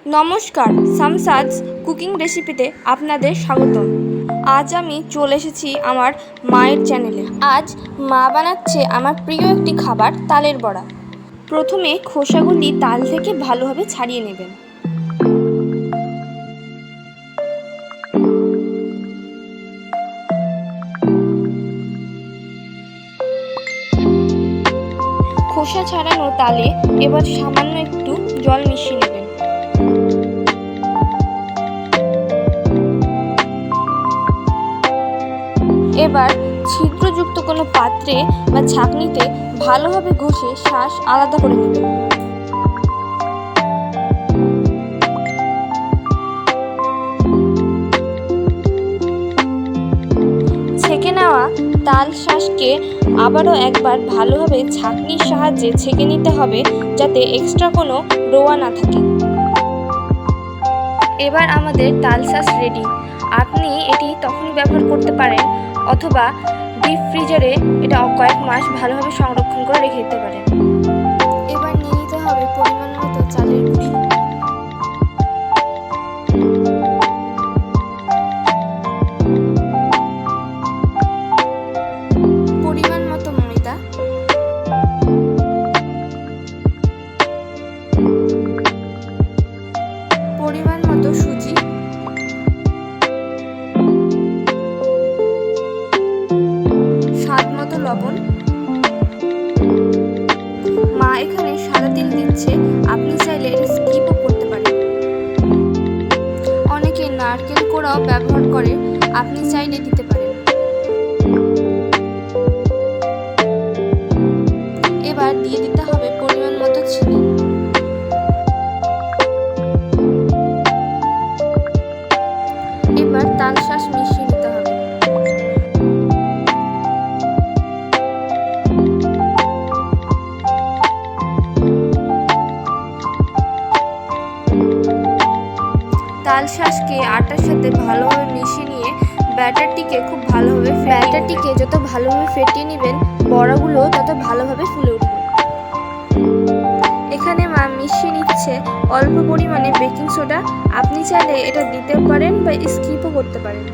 নমস্কার, সামসাদস কুকিং রেসিপিতে আপনাদের স্বাগতম। আজ আমি চলে এসেছি আমার মায়ের চ্যানেলে। আজ মা বানাচ্ছে আমার প্রিয় একটি খাবার, তালের বড়া। প্রথমে খোসাগুলি তাল থেকে ভালোভাবে ছাড়িয়ে নেবেন। খোসা ছাড়ানো তালে এবার সামান্য একটু জল মিশিয়ে নেবেন। এবার ছিদ্রযুক্ত কোনো পাত্রে বা ছাঁকনিতে ভালোভাবে ঘষে শাঁস আলাদা করে নেবেন। ছেঁকে নেওয়া তাল শাঁসকে আবারও একবার ভালোভাবে ছাঁকনির সাহায্যে ছেঁকে নিতে হবে, যাতে এক্সট্রা কোনো রোয়া না থাকে। এবার আমাদের তাল শাঁস রেডি। আপনি এটি তখনই ব্যবহার করতে পারেন অথবা ডিপ ফ্রিজারে এটা কয়েক মাস ভালোভাবে সংরক্ষণ করে রেখে দিতে পারেন। এবার নিয়ে নিতে হবে পরিমাণ মতো চালের গুঁড়ি, পরিমাণ মতো ময়দা, পরিমাণ মতো সুজি, স্বাদ মতো লবণ। মা এখানে সাদা তেল দিচ্ছে, আপনি চাইলে এটা স্কিপও করতে পারেন। অনেকে নারকেল কোড়াও ব্যবহার করে, আপনি চাইলে দিতে পারেন। এবার দিয়ে দিতে হবে পরিমাণ মতো চিনি। এবার তাল শাঁস মিশিয়ে নিতে হবে। তাল শাঁসকে আটার সাথে ভালোভাবে মিশিয়ে নিয়ে ব্যাটারটিকে যত ভালোভাবে ফেটিয়ে নেবেন, বড়াগুলো তত ভালোভাবে ফুলে উঠবে। এখানে মা মিশিয়ে নিচ্ছে অল্প পরিমাণে বেকিং সোডা। আপনি চাইলে এটা দিতে পারেন বা স্কিপও করতে পারেন।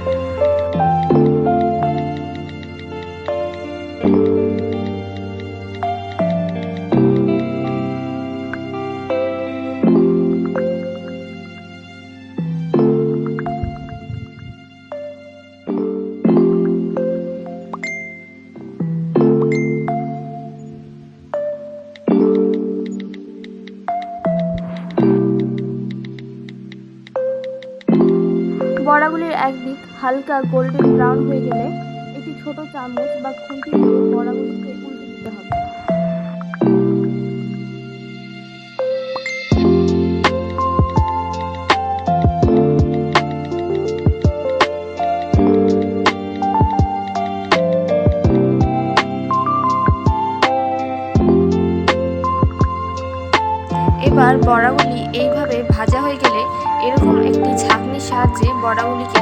বড়াগুলির একদিক হালকা গোল্ডেন ব্রাউন হয়ে গেলে একটি ছোট চামচ বা খুন্তি দিয়ে বড়াগুলিকে উল্টে দিতে হবে। এবার বড়াগুলি এইভাবে ভাজা হয়ে গেলে এরকম একটি ছাঁকনির সাহায্যে বড়াগুলিকে